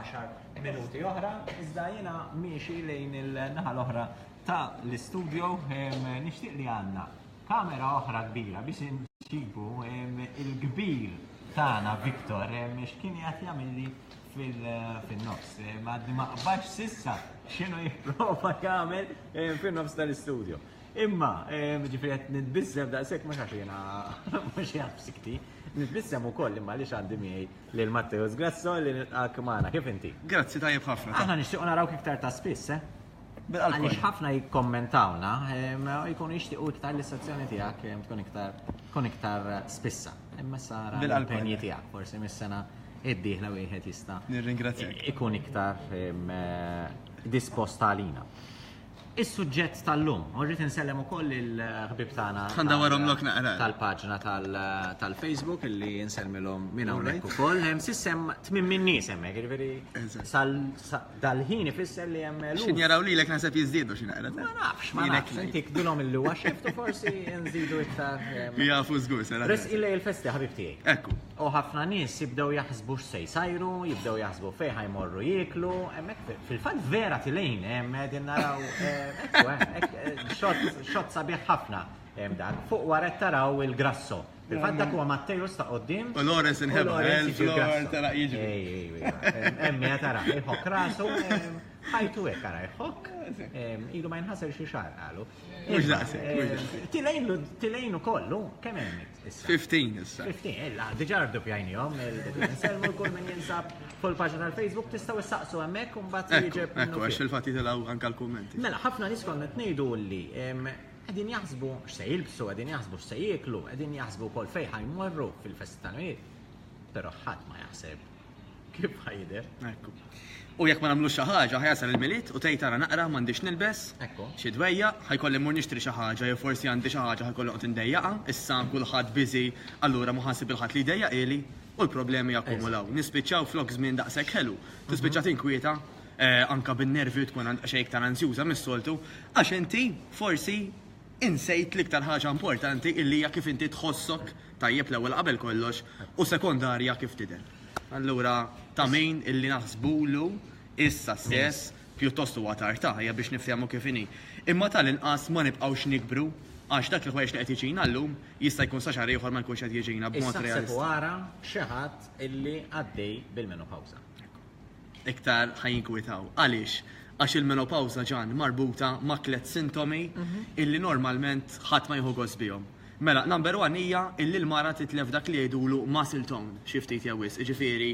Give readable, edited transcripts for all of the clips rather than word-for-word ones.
10 minuti oħra, iżda jiena miexi lejn il-naħa l-oħra ta' l-istudio nixtieq li għandna kamera oħra kbira biex nġibu il-kbir tagħna Viktor x'kien qed jagħmel fin-nofs. Ma qbax sissa x'inhu jipprova jagħmel fin-nofs tal-istudio. Imma, ġifieri qed nitbiżżem daqshekk ma xax jiena mhux jaf sikti. Nitbissem ukoll imma li x'għandi miegħi lil Matteus Grasso li nilqak magħna. Kif inti? Grazzi tajjeb ħafna. Aħna nixtiequ narawk iktar ta' spiss, Għaliex ħafna jikkommentawna, jkunu jixtiequ iktar l-istazzjoni tiegħek tkun iktar spissa. Imma sara l-impenji tiegħek, forsi mis-sena id-dieħla wieħed jista' Nirringrazzjak. ikun iktar disposta għalina. Is-suġġett tal-lum, urrit insellem ukoll il-ħbib tagħna Ħandawarhom lok naqra. tal-paġna tal-Facebook illi nsellmilhom minn hawnhekk ukoll. Hemm sissem tmiem min nies hemmhekk, jiġifieri dal-ħin ifisser li hemm Xin jaraw lilek naħseb jiżdiedu xi naqra. ma nafx, intik dilhom il-luwa xeftu forsi nżidu iktar. Jafu żgur sera. Res illi il-festi ħabib tiegħi. Ekku. U ħafna nies jibdew jaħsbu x'se jsajru, jibdew jaħsbu fejn ħajmorru jieklu, hemmhekk fil-fatt vera tilejn hemm qegħdin naraw xott sabiħ ħafna hemm dak. Fuq waret taraw il-Grasso. Fil-fatt dak huwa Matteus ta' qudiem. U Lawrence inħebba il-flor tara jiġri. Emmi tara, jħok rasu, ħajtu hekk ara jħok. Ilu ma jinħasser xi xahar qalu. Mhux daqshekk. Tilejnu kollu, kemm hemm issa? 15 issa. 15, illa, diġà rdupjajnihom, nselmu l-kull minn jinsab fuq il-paġna tal-Facebook tistgħu issaqsu hemmhekk u mbagħad jiġeb. Ekku, għax fil-fatt jitilgħu anke l-kummenti. Mela, ħafna nies konna tnejdu li qegħdin jaħsbu x'se jilbsu, qegħdin jaħsbu x'se jieklu, qegħdin jaħsbu wkoll fejn ħajmorru fil-festitanijiet. Però ħadd ma jaħseb kif ħajder. Ekku. U jekk ma nagħmlux xi ħaġa ħajasal il-miliet u tgħid tara naqra m'għandix nilbes. Ekku. Xi dwejja ħajkolli mmur nixtri xi ħaġa jew forsi għandi xi ħaġa ħajkolli qed indejjaqa, issa kulħadd biżi allura ma ħassib il-ħadd li jdejjaq ili u l-problemi jakkumulaw. Nispiċċaw flok żmien daqshekk ħelu. Tispiċċa tinkwieta anke bin-nervi tkun xejn iktar anzjuża mis-soltu għax inti forsi insejt l-iktar ħaġa importanti illi hija kif inti tħossok tajjeb l-ewwel qabel kollox u sekondarja kif tidher. Allura ta' min illi naħsbulu issa stess pjuttost huwa tarta hija biex nifhmu kif inhi. Imma tal-inqas ma nibqgħux nikbru għax dak li ħwejx li qed jiġina llum jista' jkun sa xahar ieħor ma jkunx qed jiġina b'mod realist. Issa wara xi ħadd illi għaddej bil-menopawża. Iktar ħajinkwitaw. Għaliex? Għax il-menopawża ġan marbuta ma' tliet sintomi illi normalment ħadd ma jieħu gost bihom. Mela, number 1 hija illi l-mara titlef dak li jgħidulu muscle tone, xi ftit jew wisq. Ġifieri,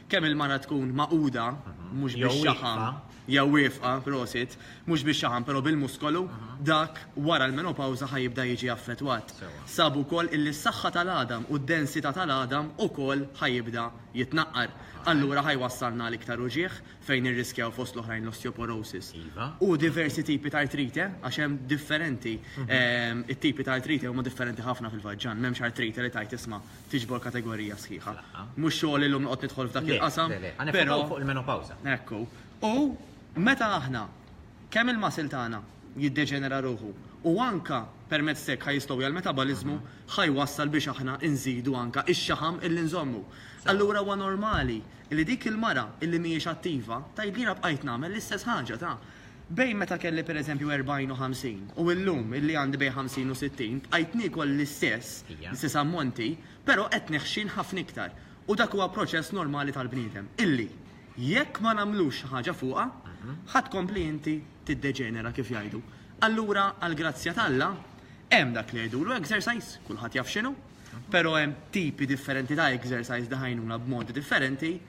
kemm il-mara tkun maquda, mhux bix-xaħam, jew wifqa, prosit, mhux bix-xaħam, però bil-muskolu, dak wara l-menopawża ħajibda jiġi affettwat. Sabu wkoll illi s-saħħa tal-għadam u d-densità tal-għadam ukoll ħajibda jitnaqqar. Allura ħajwassalna l-iktar uġieħ fejn irriskjaw fost l-oħrajn l-osteoporosis. U diversi tipi ta' artrite, għax hemm differenti. It-tipi ta' artrite huma differenti ħafna fil-vaġġan, m'hemmx artrite li tajt isma' tiġbor kategorija sħiħa. Mhux xogħol illum noqgħod nidħol f'dak il-qasam. Però fuq il-menopawża. Ekku. U meta aħna kemm il-masil tagħna jiddeġenera ruħu u anka permezz hekk ħajjistgħu l-metaboliżmu ħajwassal biex aħna nżidu anka ix-xaħam illi nżommu. Allura huwa normali li dik il-mara illi mhijiex attiva tgħidlina bqajt nagħmel l-istess ħaġa ta' bejn meta kelli pereżempju 40 u 50 u llum illi għandi bejn 50 u 60 bqajt niekol l-istess ammonti, però qed neħxin ħafna iktar. U dak huwa proċess normali tal-bniedem illi jekk ma nagħmlux ħaġa fuqha ħadd kompli inti tiddeġenera kif jgħidu. Allura għall-grazzja t'Alla hemm dak li jgħidulu exercise, kulħadd jaf x'inhu, però hemm tipi differenti ta' exercise daħajnuna b'modi differenti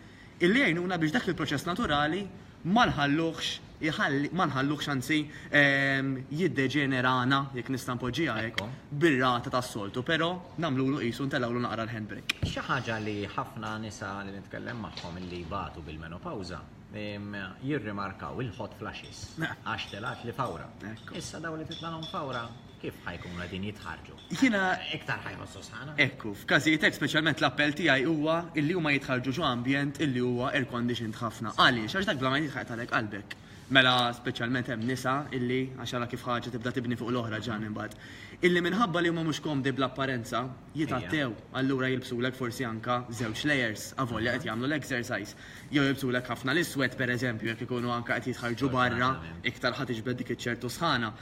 illi jgħinuna biex dak il-proċess naturali ma nħalluhx anzi jiddeġenerana jekk nista' npoġġiha hekk bir-rata tas-soltu, però nagħmlulu qisu ntelgħu naqra l-handbrake. Xi ħaġa li ħafna nisa li nitkellem magħhom illi jbatu bil-menopawża jirrimarkaw il-hot flashes għax telat li fawra. Issa daw li titlalhom fawra kif ħajkunu għadin jitħarġu? Jiena Iktar ħajħossu sħana? ekku, f'każijiet hekk speċjalment l-appell tiegħi huwa illi huma jitħarġu ġo ambjent illi huwa air conditioned ħafna. Għaliex għax dak bla ma jitħajt għalek qalbek. Mela speċjalment hemm nisa illi għaxara kif ħaġa tibda tibni fuq l-oħra ġan imbagħad. Illi minħabba li huma mhux komdi bl-apparenza jitattew, allura jilbsulek forsi anka żewġ layers avolja qed jagħmlu l-exercise. Jew jilbsulek ħafna l-iswed pereżempju jekk ikunu anka qed jitħarġu barra iktar ħadd iġbed dik iċ-ċertu sħana.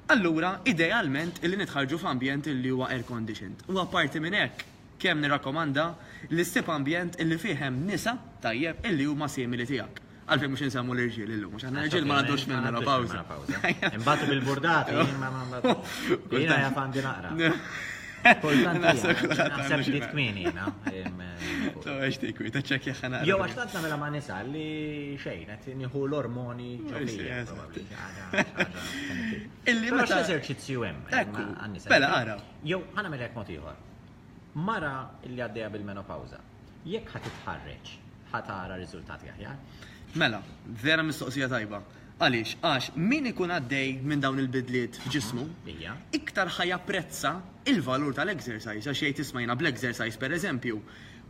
Allura, idealment illi nitħarġu f'ambjent illi huwa air conditioned. U apparti minn hekk, kemm nirrakkomanda li ssib ambjent illi fih hemm nisa tajjeb illi huma simili tiegħek. Għalfejn mhux insemmu l-irġiel illum, mhux aħna l-irġiel ma għandux minn menopawża. Imbagħtu bil-burdati, jiena jafandi naqra. Naħseb li tkmini jiena. Għaxtik, ta' ċekja ħana. Jew għax tant nagħmilha ma' nisa li xejn qed nieħu l-ormoni ġofija. Illi Però meta x'eżerċizzju hemm għan-nisa. Bella ara. Jew ħanamel hekk mod ieħor. Mara li għaddejja bil-menopawża, jekk ħadd titħarreġ, ħadd tara riżultati aħjar. Mela, vera mistoqsija tajba. Għaliex, għax min ikun għaddej minn dawn il-bidliet f'ġismu, iktar ħajapprezza il-valur tal-exercise. Għax jgħid tismajna bl-exercise per eżempju,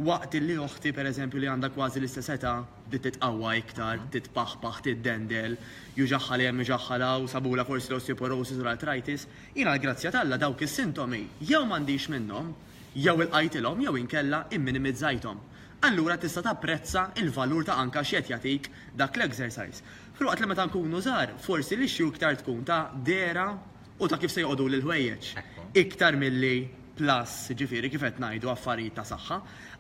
waqt li uħti per eżempju li għandha kważi l-istess età bdiet titqawwa iktar, titpaħpaħ, tiddendel, juġaħħal hemm juġaħħala u sabula forsi l-osteoporosis u l-arthritis, jiena l-grazzja talla dawk is-sintomi jew m'għandix minnhom, jew il-qajtilhom jew inkella imminimizzajthom. Allura tista' tapprezza il-valur ta' anka x'qed jagħtik dak l-exercise. Filwaqt li meta nkunu żgħar, forsi l-ixxu iktar tkun ta' dera u ta' kif se joqogħdu lil ħwejjeġ. Iktar milli plus, ġifieri kif qed ngħidu affarijiet ta' saħħa.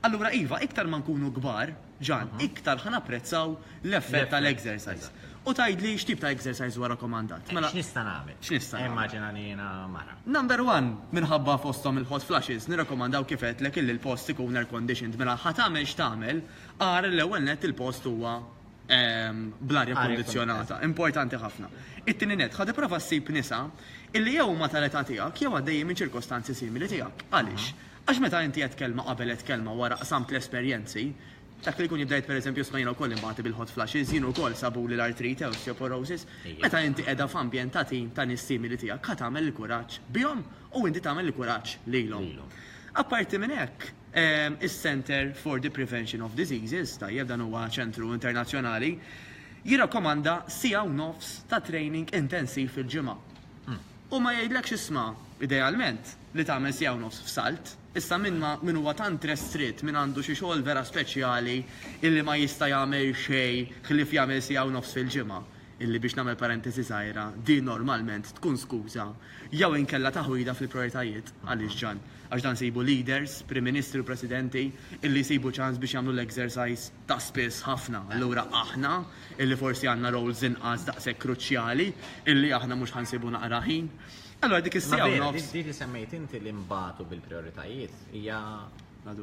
Allura iva, iktar ma nkunu kbar, ġan, iktar ħanapprezzaw l-effett tal-exercise. U tgħidli x'tip ta' exercise huwa rakkomandat. Mela x'nista' nagħmel? X'nista' nagħmel? Immaġina li jiena mara. Number one, minħabba fosthom il-hot flashes, nirrakkomandaw kif qedlek illi l-post ikun air conditioned. Mela ħatamel x'tagħmel, ara l-ewwel net il-post huwa bl-arja kondizzjonata. Importanti ħafna. It-tieni net, ħad ipprova ssib nisa illi jew ma tal-età tiegħek jew għaddejjin minn ċirkostanzi simili tiegħek. Għaliex? Għax meta inti qed kelma qabel qed kelma wara qasamt l-esperjenzi, dak li jkun jibdejt pereżempju smajna wkoll imbagħad bil-hot flashes, jien ukoll sabu li l-artrite u osteoporosis, meta inti qiegħda f'ambjent ta' tim ta' nies simili tiegħek, ħadd tagħmel il-kuraġġ bihom u inti tagħmel il-kuraġġ lilhom. Apparti minn hekk, is-Center for the Prevention of Diseases, tajjeb dan huwa ċentru internazzjonali, jirrakkomanda siegħa u nofs ta' training intensiv fil-ġimgħa. U ma jgħidlekx isma' idealment li tagħmel siegħa u nofs f'salt, issa min huwa tant restrit min għandu xi xogħol vera speċjali illi ma jista' jagħmel xejn ħlief jagħmel siegħa u nofs fil-ġimgħa. Illi biex nagħmel parentesi żgħira, din normalment tkun skuża jew inkella taħwida fil-prioritajiet għaliex ġan. Għax dan sibu leaders, prim ministri u presidenti illi sibu ċans biex jagħmlu l-exercise ta' spiss ħafna. Allura aħna illi forsi għandna roles inqas daqshekk kruċjali illi aħna mhux ħansibu naqra ħin. Allura dik is-sija nofs. Dik li semmejt inti li mbagħtu bil-prioritajiet hija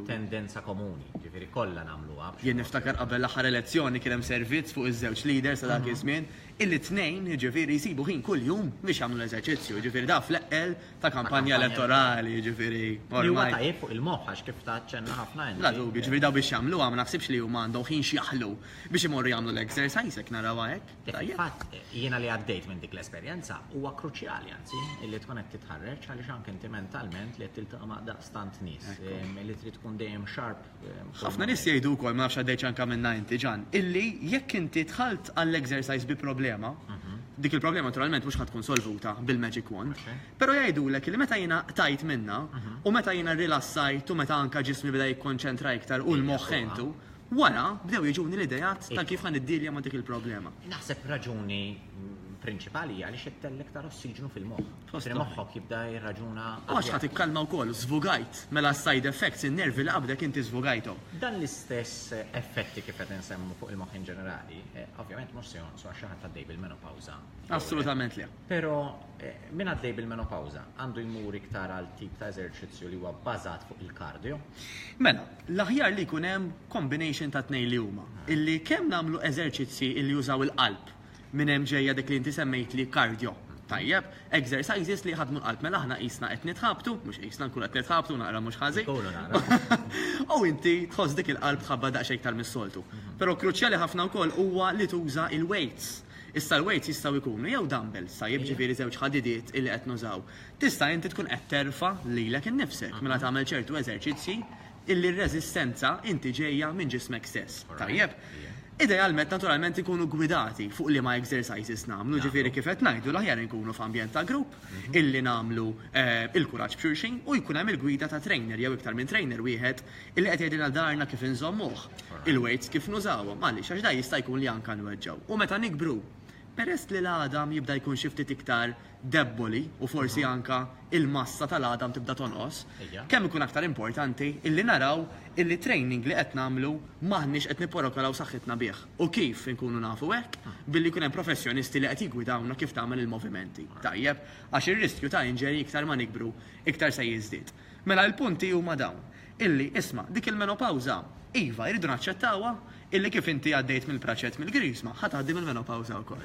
tendenza komuni, ġifieri kollha nagħmluha. Jien niftakar qabel l-aħħar elezzjoni kien hemm servizz fuq iż-żewġ leaders ta' dak iż-żmien illi tnejn ġifieri jsibu ħin kuljum biex jagħmlu l-eżerċizzju, ġifieri da fl-eqqel ta' kampanja elettorali, ġifieri. Li huwa tajjeb fuq il-moħħ għax kif taċċenna ħafna La dubi, ġifieri daw biex jagħmluha ma naħsibx li huma għandhom ħin x'jaħlu biex imorru jagħmlu l-exercise hekk narawha hekk. Fatt, jiena li għaddejt minn dik l-esperjenza huwa kruċjali anzi illi tkun qed titħarreġ għaliex anke inti mentalment li qed tiltaqa' ma' daqstant nies li trid tkun dejjem sharp. Ħafna nies jgħidu wkoll ma nafx għaddejt anke minn 90 ġan, illi jekk inti dħalt għall-exercise bi problema, dik il-problema naturalment mhux ħadd tkun solvuta bil-magic wand, però jgħidulek li meta jiena tajt minna u meta jiena rilassajt u meta anke ġismi beda jikkonċentra iktar u l-moħħ wara bdew jiġuni l-idejat ta' kif ħaniddilja ma' dik il-problema. Naħseb raġuni prinċipali għaliex qed tellek ta' ossiġnu fil-moħħ. Moħħok jibda jirraġuna. Għax ħadd ikkalma wkoll, żvugajt, mela side effects in-nervi li qabdek inti żvugajthom. Dan l-istess effetti kif qed insemmu fuq il-moħħ in ġenerali, ovvjament mhux se jonqsu għax ħadd għaddej bil-menopawża. Assolutament le. Però min għaddej bil-menopawża għandu jmur iktar għal tip ta' eżerċizzju li huwa bbażat fuq il-kardio. Mela, l-aħjar li jkun hemm combination ta' tnejn li huma, illi kemm nagħmlu eżerċizzi illi jużaw il-qalb minn hemm ġejja dik li inti semmejt li cardio. Tajjeb, exercises li ħadmu l-qalb mela aħna qisna qed nitħabtu, mhux qisna nkun qed nitħabtu naqra mhux ħażin. U inti tħoss dik il-qalb tħabba daqsxejn iktar mis-soltu. Però kruċjali ħafna wkoll huwa li tuża il-weights. Issa l-weights jistgħu jkunu jew dumbbells sa jiġifieri żewġ ħadidiet illi qed nużaw. Tista' inti tkun qed terfa' lilek innifsek mela tagħmel ċertu eżerċizzji illi r-reżistenza inti ġejja minn ġismek stess. Tajjeb? Idealment, naturalment, ikunu gwidati fuq li ma exercises namlu, ġifiri kif qed ngħidu l-aħjar nkunu f'ambjent ta' grupp, illi namlu il-kuraġġ b'xulxin u jkun hemm il-gwida ta' trainer jew iktar minn trainer wieħed illi qed jgħidilna darna kif inżommuh, il-weights kif nużawhom, għaliex għax da jista' jkun li anke nweġġgħu. U meta nikbru, peress li l-għadam jibda jkun xi ftit iktar debboli u forsi anka il-massa tal-għadam tibda tonqos, kemm ikun aktar importanti illi naraw illi training li qed nagħmlu maħniex qed nipporokolaw saħħitna bih. U kif inkunu nafu hekk billi jkun hemm professjonisti li qed jigwidawna kif tagħmel il-movimenti. Tajjeb, għax ir-riskju ta' inġeri iktar ma nikbru, iktar se jiżdied. Mela l-punti huma dawn. Illi isma' dik il-menopawża iva jridu naċċettawha illi kif inti għaddejt mill-praċett mill-grisma, ħatgħaddi mill-menopawża wkoll.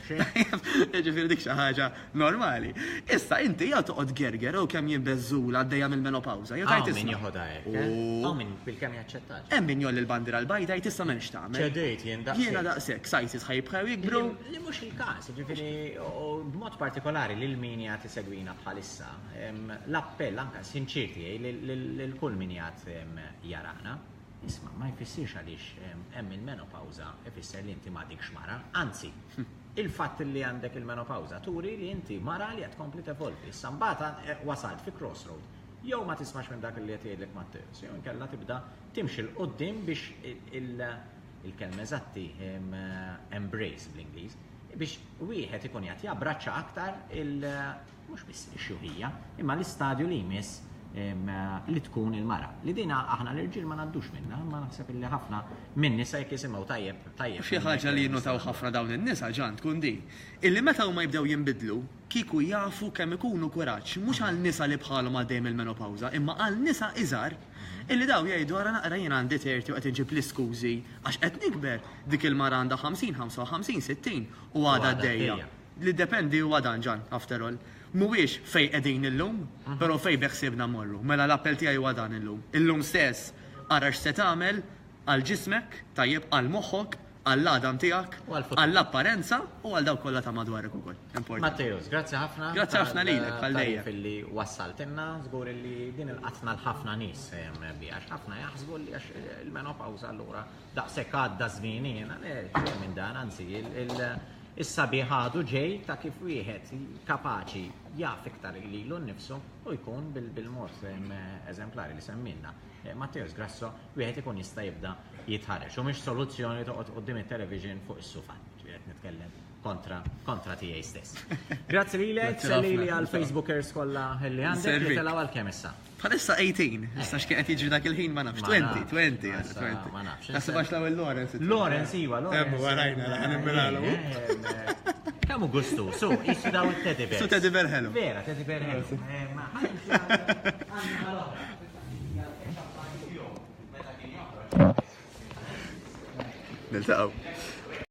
Ġifieri dik xi ħaġa normali. Issa inti jew toqgħod gerger u kemm jibbeżżula għaddejja mill-menopawża. Jew tajt min jieħodha hekk. Min bil-kemm jaċċettax. Hemm min jolli l-bandira l-bajda jt issa m'hemmx tagħmel. ċedejt jien daqshekk. Jiena daqshekk sajtis ħajbqgħu jikbru. Li mhux il-każ, ġifieri b'mod partikolari lil min jagħti segwina bħalissa. L-appell anke sinċir tiegħi lil kull min jagħt jarana. Isma' ma jfissirx għaliex hemm il-menopawża ifisser li inti m'għadikx mara, anzi, il-fatt li għandek il-menopawża turi li inti mara li qed tkompli tevolvi. Issa mbagħad wasalt fi crossroad. Jew ma tismax minn dak li qed jgħidlek Matteus, jew inkella tibda timxi l qudiem biex il-kelma eżatti embrace bl-Ingliż biex wieħed ikun jagħti abbraċċa aktar mhux biss ix-xuħija, imma l-istadju li jmiss li tkun il-mara. Li dina aħna l-irġiel ma naddux minna, ma naħseb illi ħafna minn nisa jekk jisimgħu tajjeb. Xi ħaġa li jinnotaw ħafna dawn in-nisa ġan tkun din. Illi meta huma jibdew jinbidlu, kieku jafu kemm ikunu kuraġġ mhux għal nisa li bħalhom għaddejjem il-menopawża, imma għal nisa iżgħar illi daw jgħidu ara naqra jien għandi 30 u qed inġib l-iskużi għax qed nikber dik il-mara għandha 50, 55, 60 u għadha għaddejja. Li dependi huwa dan ġan after all. Mhuwiex fej qegħdin illum, però fej beħsiebna morru. Mela l-appell tiegħi huwa dan illum. Illum stess ara x'se tagħmel għal ġismek, tajjeb għal moħħok, għall-għadam tiegħek, għall-apparenza u għal dawk kollha ta' madwarek ukoll. Matteus, grazzi ħafna. Grazzi ħafna lilek għal-dejja. Filli wassaltilna żgur li din il-qatna l-ħafna nies għax ħafna jaħsbu li għax il-menopawża allura daqshekk għadda żmien jiena minn dan anzi Is-sabi ħadu ġej ta' kif wieħed kapaċi jaf iktar lilu nnifsu u jkun bil-mod eżemplari li semmilna. Matteus Grasso wieħed ikun jista' jibda jitħareġ u mhix soluzzjoni toqgħod quddiem it-television fuq is-sufan. Qed nitkellem kontra tiegħi stess. Grazzi lilek, sellili għal Facebookers kollha li għandek li telgħu għal kemm issa. Bħalissa 18, issa x'kien qed jiġri dak il-ħin ma nafx. 20. Ma nafx. Nasib għax l-ewwel Lawrence. Lawrence iwa, Lawrence. Hemm warajna ħanimmilha. Kemm hu gustu, su jissu daw it-teddy bear. Su teddy bear ħelu. Vera, teddy bear ħelu. Niltaqgħu.